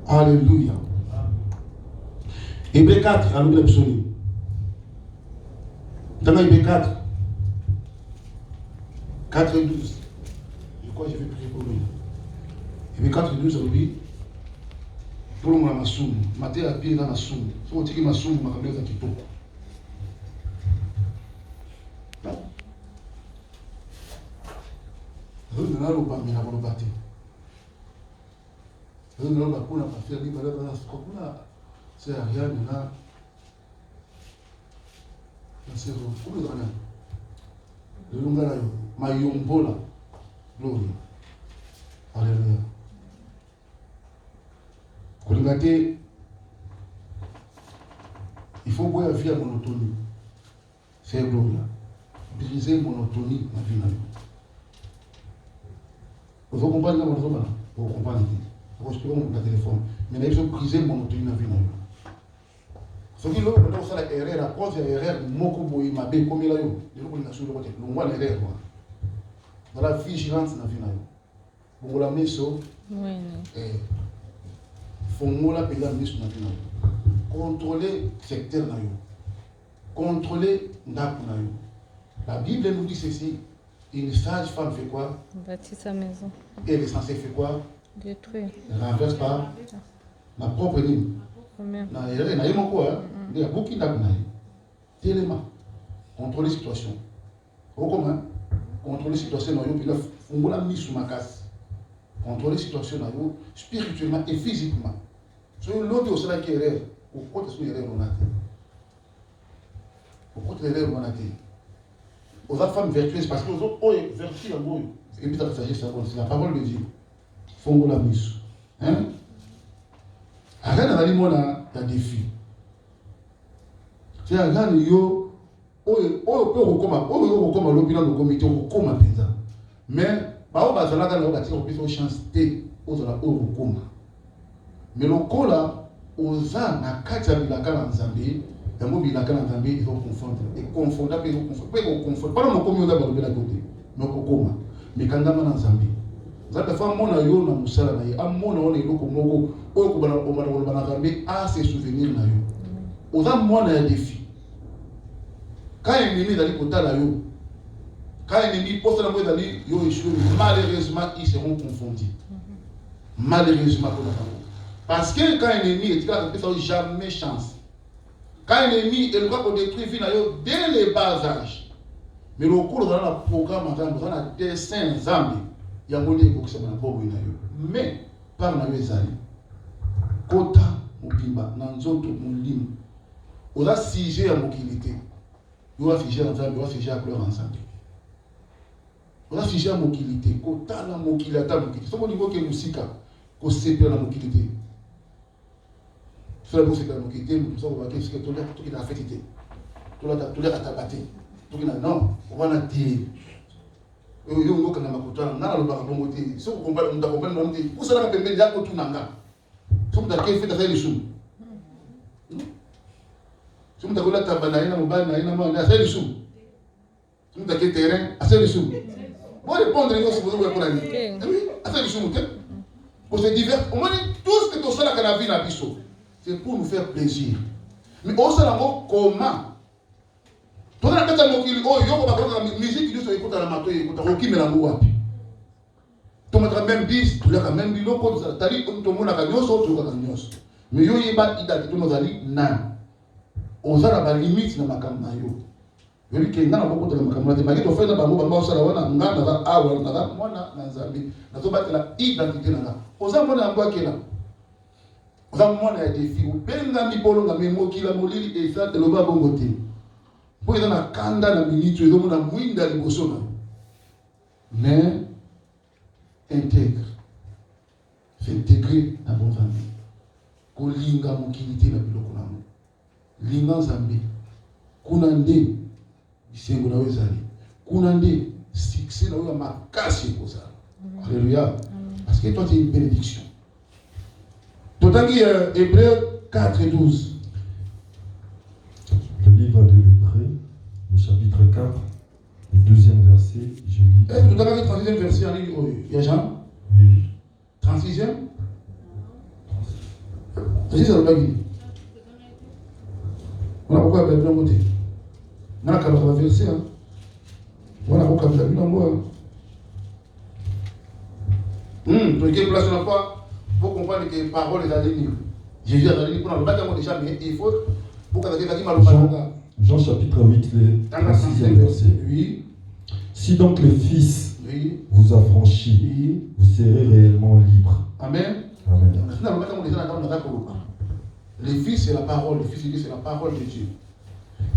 Alléluia. Hébreux 4, à l'oublier psaume. Dans Hébreux 4, 4 et 12. Je crois que je vais prier pour lui. Hébreux 4 et 12, à l'oublier. Pour le moment, ma somme. Ma terre à pied dans la somme. Si on tire ma somme, ma caméra est un petit peu. C'est rien là. C'est le grand. Le longa ma yombola. Gloria. Alléluia. Kolingate, il faut voir la vie à monotonie. C'est gloria. Briser monotonie dans la vie. Vous comprenez vous comprenez. Vous comprenez le téléphone. Mais il faut briser monotonie dans la vie. Ce qui est là, c'est la erreur, la cause de l'erreur, moko boy mabe comme il a eu. Il faut qu'on assure le côté. On voit l'erreur. Dans la vigilance dans la vie. Vous la mise au. Oui. Faut nous la payer la mise dans la vie. Contrôler le secteur. Contrôler ndaku. La Bible nous dit ceci. Une sage femme fait quoi? Bâtit sa maison. Et elle est censée faire quoi? Détruire. Elle renverse pas la propre ligne. Il y a beaucoup de contrôler la situation. Comment? Contrôler la situation, il faut la mise sous ma casse. Contrôler la situation spirituellement et physiquement. Si l'autre est là qui est erreur, pourquoi est-ce qu'il y a erreur on a été? Pourquoi est-ce qu'il y a erreur on a été? Aux femmes vertueuses, parce que les autres, oh, vertu en gros, et puis c'est la parole de Dieu. Il faut la mise. Hein? Rien n'a dit moi là, il y a des filles. C'est un gars yo, peut recommander l'opinion du comité, recommander ça. Mais, bah on va là dans la on peut chance T, on va recommander. Mais le coup là, aux ans na katia bilaka na Nzambe, et moi bilaka na Nzambe, ils vont confondre. Et confondre, ils vont confondre. Pas ils confondre. Pas le comité on va le côté. Mais recommander. Mais quand on a Nzambe. Zaka fa mona yo na musala na ye amona ona eloko moko oyo ko bana Nzambe a se souvenir na yo oza mona ya défi quand ennemi dali kotala yo quand ennemi poste na mo dali yo échoué malheureusement ils seront confondus malheureusement parce que quand ennemi est là ça jamais chance quand ennemi il va ko détruire vie na yo dès les bas âges mais le cours dans la programme Nzambe dans la dessin Nzambe il y a un monde qui est bon, mais par la ezali kota mobimba nanzoto mulimu oza sujet ya mokilité yo afficher ensemble yo afficher à pleurer ensemble oza sujet ya mokilité kota la mokilata mokilité somo niveau ke musika ko sepela la mokilité faire la sepela la mokilité nous sommes va que ce que tout qui a fait été tout là atabate tout qui non on va na dire yo ngoka na makutana ngana lo baka bongo te so ko komba munda komba no te usala ka pembeni yako tu nanga so munda ke fita sai lisum so munda ko la tabana ina mobile na ina ma na sai lisum so munda ke terrain a sai lisum bon répondre yo si vous voulez pour aller oui a sai lisum te pour se divers au moins tout ce que tu sala kana vie na biso c'est pour nous faire plaisir mais on sala comment tout na kata mokili oh yoko ba ko musique du so écouter la mato écouter okimela ngo wapi to matra même bis tu la même biloko to tali to mona ka nyoso to ka nyoso mais yo yeba ida to nozali na ozala ba limite na makambo na yo yo li kenga na boko to makambo na te maki to fela bango bango osala wana ngana za awa na mwana na Nzambe na to batela identité na nga oza mona yango akela oza mona ya défi upenga mibolo na memokila molili esa te loba bongo te. Pour y avoir un kanda na minute, il y a un mwinda liboso. Mais intègre, c'est intégrer dans bon Nzambe. Ko linga mokilité na biloko na mo. Linga Nzambe. Kunande bisengo na wezali. Kunande succès na yo makasi koza. Alléluia. Parce que toi tu es une bénédiction. Totangi Hébreux 4 et 12. Le livre de l'Hébreux, le chapitre 4, le 2e verset, je lis. Est-ce que vous avez le 36e verset en ligne? Il y a Jean? Oui. 36e? Jésus a dit. On a pourquoi Bible côté. On a qu'à verser. On a pourquoi Bible moi. Pour que place n'a pas, faut comprendre que les paroles est à l'ennemi. Jésus a dit pour le bâtiment déjà, mais il faut pour que Jean chapitre 8, le 6e verset. Oui. Si donc le Fils Oui. vous a franchi, Oui. vous serez réellement libre. Amen. Amen. Le Fils c'est la parole, le Fils c'est la parole de Dieu.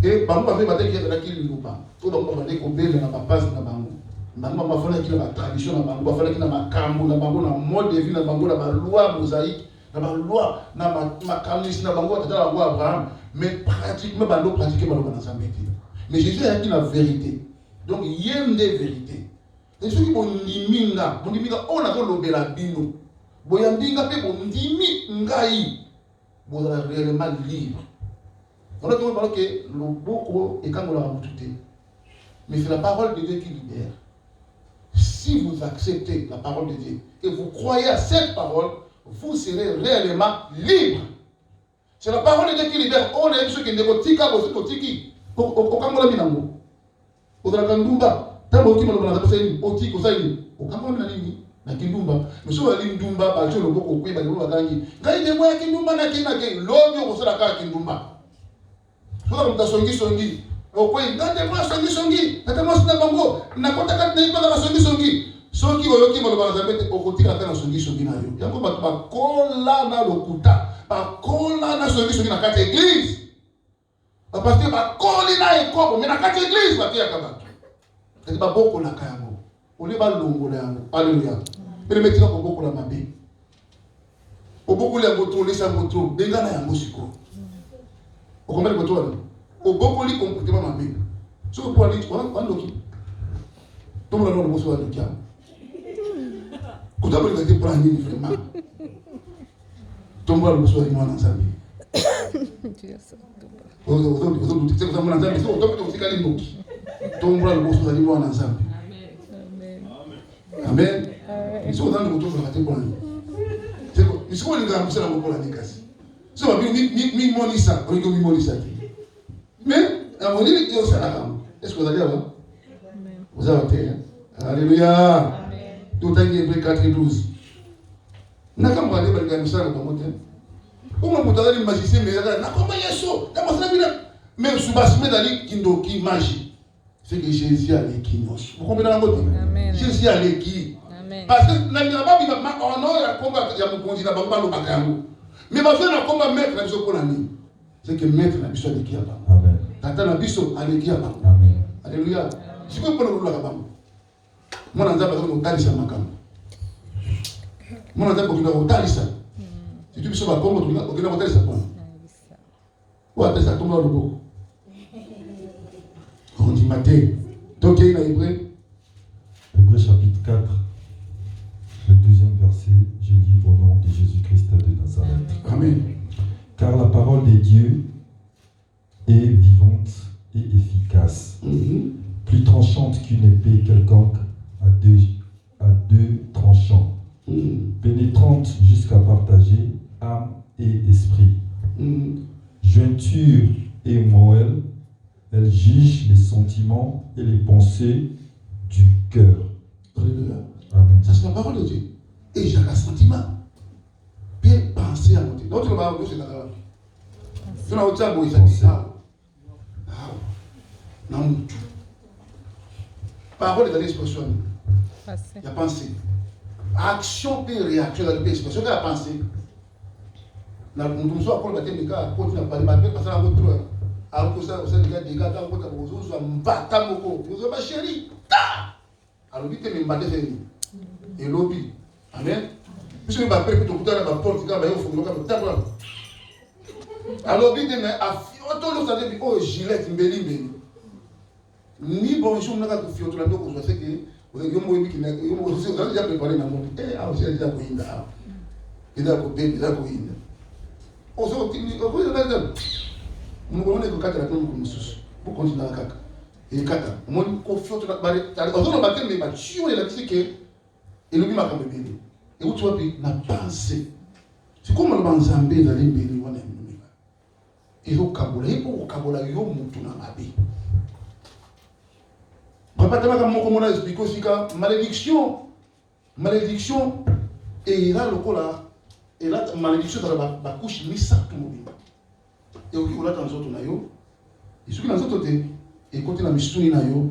Et par exemple, il y a qui ne pas. Tout le monde va dire qu'on bénit dans la base de la banque. Maintenant, il va falloir qu'il y ait la tradition, il va falloir qu'il y ait la cambo, la mode de vie, la loi mosaïque, la loi, la canis, la loi Abraham. Mais pratiquement, il faut pratiquer dans la mais Jésus a dit la vérité. Donc, il y a une vérité. Et ceux qui vont niminga, on a fait l'obéla bino. Boyambinga, on dit ngai. Vous êtes réellement libre. On a toujours parlé que le boko est quand on l'a tout. Mais c'est la parole de Dieu qui libère. Si vous acceptez la parole de Dieu et vous croyez à cette parole, vous serez réellement libre. C'est la parole de Dieu qui libère. On a ceux qui ne vont tika, vous tiki. Au Kamola Minamo. Au Drakandumba. Tabo qui m'a dit, au tiki, au Saïd. Au Kamola Minami. Na kindumba monsieur ali ndumba ba cholo boko kwe ba lwa gangi ngai de moya kindumba na kinake lobi ko sala ka kindumba soda mta songi o kwe ngade moya songi tata mo sina bango na kota kat ne ba songi oyoki mo ba zabete o kotika kana songi na yo yango ba kola na lokuta ba kola na songi na kata église ba pasteur ba koli na ekobo mais na kata église ba tia kabatu et ba boko na kayango oli ba longola yango alléluia mais le métier ko boko la mabe o boko le boto le sa boto benga na yango siko o kombe boto wala o boko li comportement mabe so pour aller on loki to mo na no boso wala kia ko d'abord il était pour ani vraiment to mo la boso wala mwana nzambi o c'est comme mwana nzambi so to ko sikali noki to mo la boso wala mwana nzambi amen. Ils sont dans le retour de la terre pour la nuit. Ils sont les gars pour la nuit. Si on a mis mi monisa, on dit mi monisa. Mais à mon avis, il y a ça. Est-ce que vous allez avoir? Vous avez été. Alléluia. Tout à l'heure, 4:12. N'a qu'à me regarder par le ça dans mon temps. Où mon bouton de magicien mais n'a comment yeso. N'a pas ça bien. Même sous basse mais d'aller qui magie. C'est que Jésus a l'équinos. Vous comprenez la mode? Jésus a l'équinos. Parce que na ngaba bi ma ono ya komba ya mukonzi na bamba lo bakango. Mais ma frère na komba mettre na biso ko na ni. C'est que mettre na biso de kiaba. Amen. Tata na biso ale kiaba. Amen. Alléluia. Je peux pas le la bamba. Mon nzaba ko talisa makam. Mon nzaba ko talisa. Si tu biso ba kombo tu ko talisa kwa. Wa talisa tomba lo boko. On dit matin. Donc il y a Hébreu. Hébreu chapitre 4. Le 2e verset, je lis au nom de Jésus-Christ de Nazareth. Amen. Car la parole de Dieu est vivante et efficace, plus tranchante qu'une épée quelconque à deux tranchants, pénétrante jusqu'à partager âme et esprit, jointure et moelle, elle juge les sentiments et les pensées du cœur. Alléluia. Amen. Ça c'est la parole de Dieu. Et j'ai un sentiment. Bien penser à monter. Donc tu ne vas pas c'est la parole. Tu n'as pas de ça. Non. Parole est dans l'expression. Il y a pensée. Action et réaction dans l'expression. Il y a pensée. Nous sommes pour le baptême de cas. Quand tu n'as pas de baptême, parce que la voiture. Alors que ça, vous savez, des gars, quand vous avez besoin de battre, vous avez ma chérie. Alors, vite, mais m'a défini. Et lobby. Amen. Puisque ma père, tout le temps, ma porte, quand il faut que alors, vite, mais à Fioto, ça dit, oh, Gillette, Mbeli. Ni bonjour, n'a pas de Fioto, là, donc, je sais que vous avez déjà préparé dans mon monde. Eh, alors, j'ai déjà coïnde. Il a coupé, il a coïnde. On se retrouve, on se retrouve. Nous avons des cas de la tombe comme nous pour continuer à caca. Et caca. Moi, confiance dans la barre. On a battu, mais tu es là, tu sais que. Et le mima comme bébé. Et où tu vas puis, n'a pensé. C'est comme le banzambé d'aller béni wana mimika. Et au kabola, et pour kabola yo mutu na mabe. Papa tama moko mona explique aussi que malédiction et là le kola et là malédiction dans la couche mi sa tout mobimba. Et au kola dans autres na yo. Et ce qui dans autres te et côté na misuni na yo.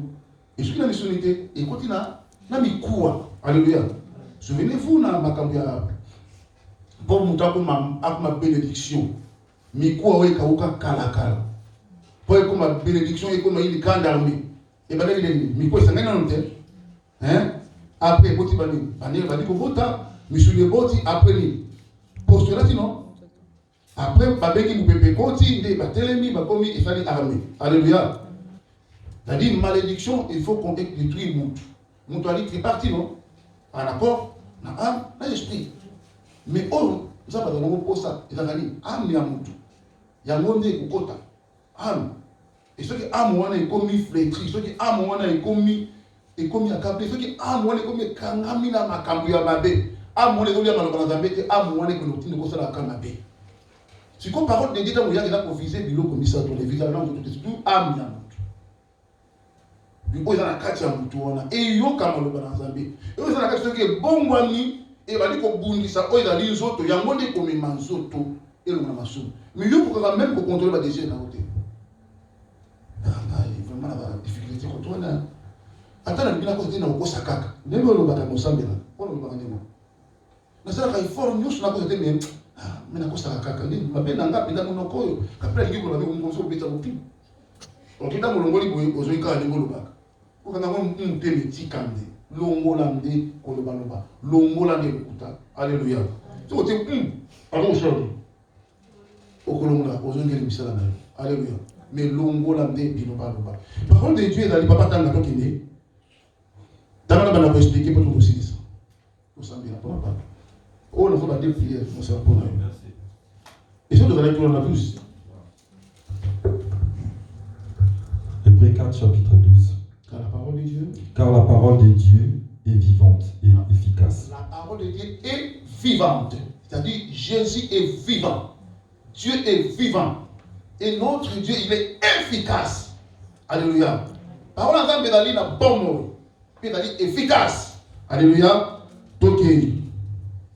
Et ce qui na misuni te et côté na mikuwa. Alléluia. Souvenez-vous na makambo ya pour muta ko ma bénédiction. Mikuwa we kauka kala. Pour ko ma bénédiction et ko ma ili kandarmi. Et bien, il y a un après, boti bani ko vota, monsieur le boti après postulat non. Après, babeki mu pepe koti, nde batelemi bakomi ifali armé. Alléluia. C'est-à-dire malédiction, il faut qu'on détruise mutu. Mutu ali triparti non. En accord, na âme, na esprit. Mais on, nous avons dans le posta, et dans âme ya mutu. Ya monde ukota. Âme. Et ceux qui âme wana est commis flétri, ceux qui âme wana est commis accablé, ceux qui âme wana est commis kangami na makambu ya mabe, âme wana est commis malobana zambete, âme wana est commis ko sala kamabe. Si comme parole de Dieu dans moya pour viser bilo comme ça dans les visages là tout âme ya mutu. Biko za na kati ya mutu wana et yo kama malobana zambe. Yo za na kati ceux qui bongwani et bali ko bundisa o za li nzoto yango nde komi manzoto et le na maso. Mais yo pour quand même pour contrôler ba désir na côté. Vraiment la difficulté quand on a attends la cause na kosa kaka ndenge lo baka mosambela ono lo baka ndemo na sala kai for news na cause de mais na kosa kaka ndi mapenda ngapi nda mono koyo kapela ngiko na ngonso beta upi okita mulongoli boye ozoika ndenge lo baka ukanga ngo mtemi tikande longola ndi koloba longola ndi kuta alléluia so te pardon sorry okolongola ozongeli misala na yo alléluia. Mais longo la mde bino ba. Par contre, Dieu est dans le papa tanga to kine. Dama na ba expliquer pour tout aussi ça. Vous savez pas papa. Oh, on va dire prière, on s'en pour. Merci. Et ça devrait être la plus. Hébreux 4 chapitre 12. Car la parole de Dieu est vivante et efficace. La parole de Dieu est vivante. C'est-à-dire Jésus est vivant. Dieu est vivant. Et notre Dieu, il est efficace. Alléluia. Parole en tant que na bon mot. Puis efficace. Alléluia. Tokeni.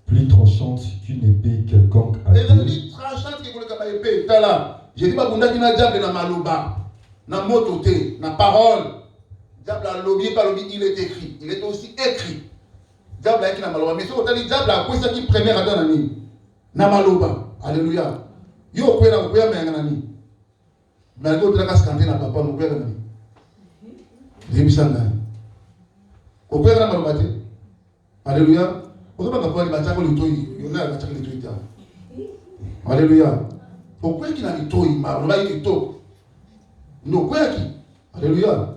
Plus tranchante qu'une épée quelconque à deux. Plus tranchante que une épée. Tala. Je dis pas que vous na diable na maloba. Na mototé. Na parole. Diable a lobby, pas lobby, il est écrit. Il est aussi écrit. Diable a écrit na maloba. Mais si vous avez diable a quoi ça qui première à donner na maloba. Alléluia. Yo kwela kuya menganani. Mais quand tu as canté na papa, nous perdons. Débisanga. Au père na malobate. Alléluia. On va pas parler batako le toyi. On a batako le toyi. Alléluia. Au père qui n'a ni toyi, maloba il to. No père qui. Alléluia.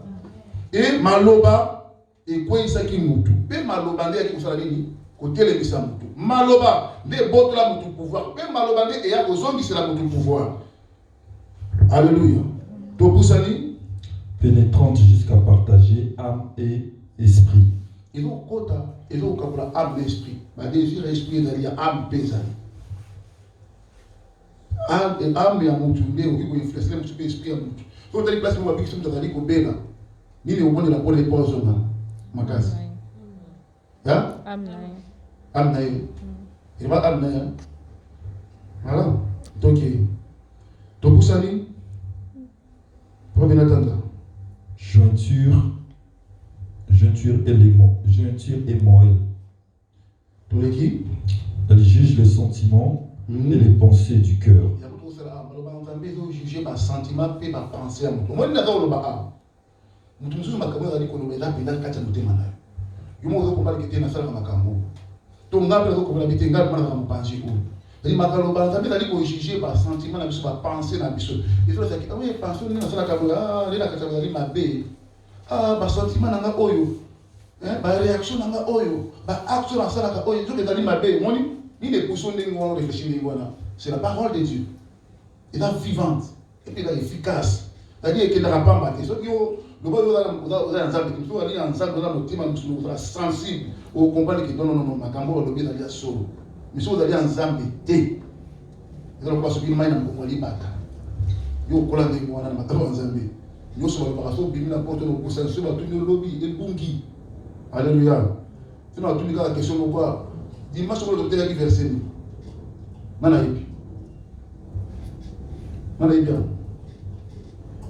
Et maloba et quoi ça qui mutu. Pe maloba ndé qui kusala nini? Côté le bisa mutu. Maloba ndé botla mutu pouvoir. Pe maloba ndé et ya kozombi c'est la mutu pouvoir. Alléluia. Topusani pénétrante jusqu'à partager âme et esprit. Et donc, quand tu as âme et esprit, le désir et esprit est âme pesante. Âme et amour, tu es influencé, tu es esprit amour. Quand tu as des places où tu as dit que tu as dit au moins de la bonne épouse, ma case. Âme. Âme. Et va âme. Voilà. Donc, Topusani. Jointure et moelle. Pour les qui? Elle juge les sentiments et les pensées du cœur. Il y a beaucoup de cela. On juger par sentiment et par pensée à mon. Moi, je n'ai pas le bas. Nous sommes tous les gens qui ont été là, pendant 4 ans. Nous sommes tous les gens qui ont été là, tout le monde a été là, tout le monde a été là. Il m'a dit que juger par sentiment, par pensée, il faut dire que oui, pensée, nous sommes là, par sentiment, par réaction, par action, c'est la parole de Dieu. Elle est vivante, et puis elle est efficace. C'est-à-dire qu'elle n'a pas battu. Nous sommes sensibles au combat qui donne non, Mais si vous allez en Zambie, vous allez voir ce qu'il y a dans le Libata. Vous allez voir ce qu'il y a en Zambie. Vous allez voir ce qu'il y a dans le Libata. Vous allez voir ce qu'il y a dans le Libata. Alléluia. C'est la question de quoi. Dimanche, vous allez voir ce verset. Manaïbi. Manaïbi.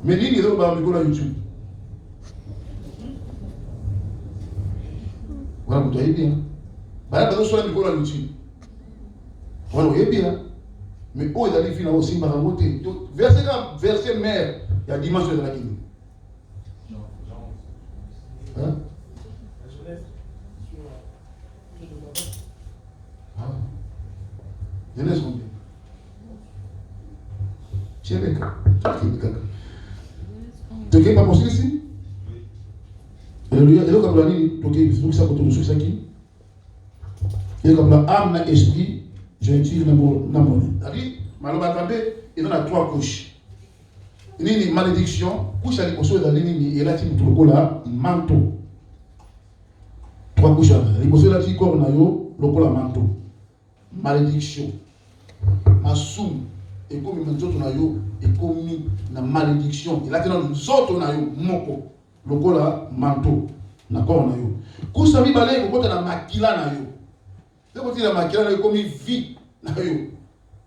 Mais il y a des YouTube. Voilà, vous voyez bien. Voilà, vous avez sur YouTube. Voilà, vous voyez bien. Mais où est allé finir aussi par un verset mère, il y a dimanche de la Guinée. Hein? Genèse combien? Tiens, les gars. Tu n'es pas possible ici? Alléluia. Et là, comme la ligne, tu es ça pour tout ce qui. Et comme la âme, l'esprit, gentil, l'amour. C'est-à-dire, malheureusement, il y a trois couches. Il y a une malédiction, couche à l'époque dans l'ennemi, et là, tu as là, manteau. Trois couches à l'époque, là, tu as le manteau. Malédiction. Massoum. Et comme nous avons et comme la malédiction. Et là, nous avons moko. Le là, manteau. D'accord, nous quand ça vient balai, on la makila na yo. C'est quand la makila na yo comme vie na yo.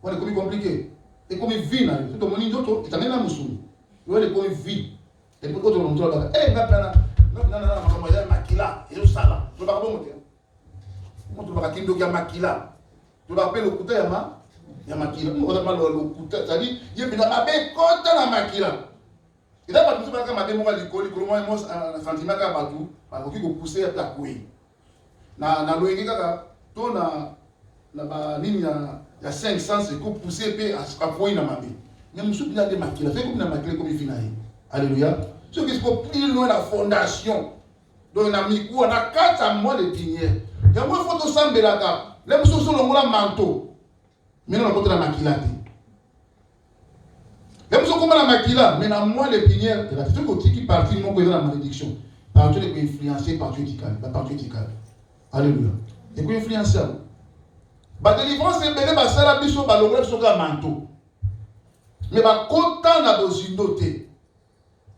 Voilà comme compliqué. Et comme vie na yo. C'est comme ni d'autres, tu as même la musulman. Tu vois comme vie. Et puis quand on montre là, eh ngapana, ngapana makila, et ça là. Tu vas pas monter. Moi tu vas kindo ya makila. Tu vas appeler le couteau ya makila. On va le couteau, c'est-à-dire il y a bien la bekota na makila. Et là, quand tu vas faire ma l'école, un sentiment que batou, parce que vous poussez à ta couille. Na loingue kaka, to na ligne ya 500 c'est que pousser pe à couille na mabe. Mais monsieur bien de makila, fait comme na makila comme finaï. Alléluia. Ce qui se peut plus loin la fondation. Donc na miku on a 4 mois de pinière. Il y a moi photo sambelaka. Les monsieur sont le manteau. Mais non, on a contre la makila. Même si on commence la makila, mais dans moi les pinières, c'est ce côté qui partit, non, que dans la malédiction. Par Dieu, est influencé par Dieu qui calme. Par Dieu qui calme. Alléluia. Et puis influencer. La délivrance, c'est que la salle à biso, la longeur sur le manteau. Mais la content na bozindoté,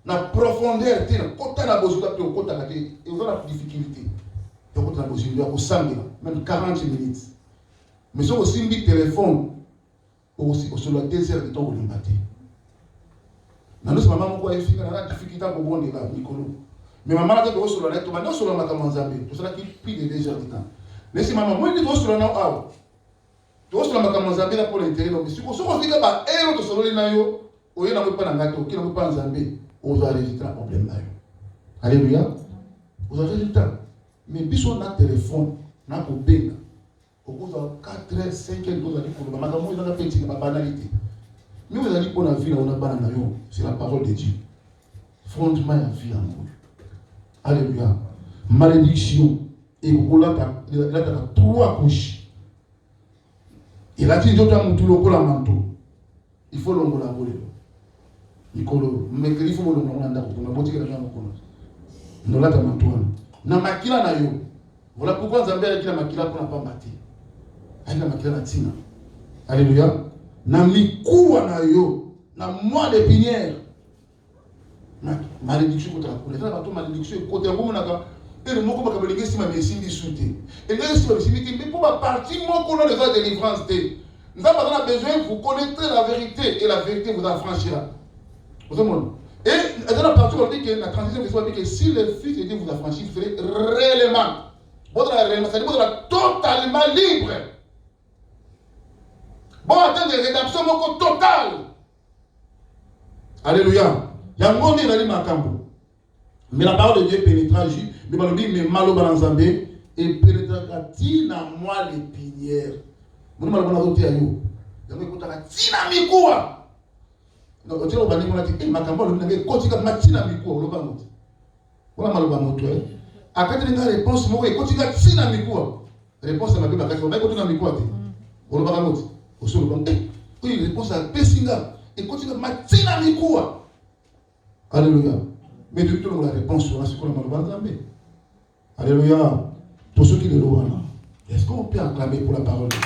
la profondeur, la content na bozindoté, la content na et vous avez la difficulté. La content na bozindoté, au samedi, même 40 minutes. Mais si vous avez un téléphone, sur le désert de temps, vous le battez. Nous sommes maman qui a une difficulté pour bon là, Nicolo. Mais maman a dit que sur le net, maintenant sur le macaron Zambé, tout ça qui pris des déjà du temps. Laissez maman, moi je dis sur le nom ah. Tout sur le macaron Zambé là pour l'intérêt. Donc si on dit que bah et l'autre sur le nayo, au yé n'a pas un gâteau, qui n'a pas en Zambé, on va résultat problème là. Alléluia. Vous avez résultat. Mais puis on a téléphone, n'a pas bien. Au bout de 4 h 5 h vous allez pour le macaron, il a petit ma banalité. Mais vous allez pour la vie, on a pas c'est la parole de Dieu. Fondement la vie en vous. Alléluia. Malédiction. Et vous là, il y a 3 couches. Et là, tu dis que tu as un manteau. Il faut l'on collaborer. Il faut l'on collaborer. Nous là, tu as un manteau. Na makila na yo. Voilà pourquoi Zambé a dit la makila pour ne pas battre. Elle a la makila na tina. Alléluia. Na mikuwa na yo, na moi de pinière. Na malédiction contre la couleur. Ça va tout malédiction côté vous monaka. Et le mot comme kabelingi si ma mesindi souté. Et là si mesindi mais pour ma partie mon qu'on a déjà délivrance té. Nous avons besoin vous connaîtrez la vérité et la vérité vous affranchira. Vous comprenez? Et dans la partie on dit que la transition dit que si le Fils de Dieu vous affranchit, vous serez réellement. Votre réellement, c'est-à-dire vous serez totalement libre. Bon, atteindre des rédemptions totale. Alléluia. Il y a un monde qui est dans mais la parole de Dieu pénétra, mais malo balanzambé et pénétrera tina moi les pinières. Mon mal bon côté ayo. Il y a côté tina mikoa. Donc tu vas dire dit makambo le nge côté ka matina mikoa lo bango. Voilà malo bango toi. Akati nga réponse mo e côté ka tina mikoa. Réponse ma beba ka côté na mikoa te. Lo bango. Osolo bango. Oui, réponse à Pessinga et côté ka matina mikoa. Alléluia. Mais depuis tout la réponse sur ce qu'on a mal. Alléluia. Pour ceux qui le louent, est-ce qu'on peut acclamer pour la parole de Dieu?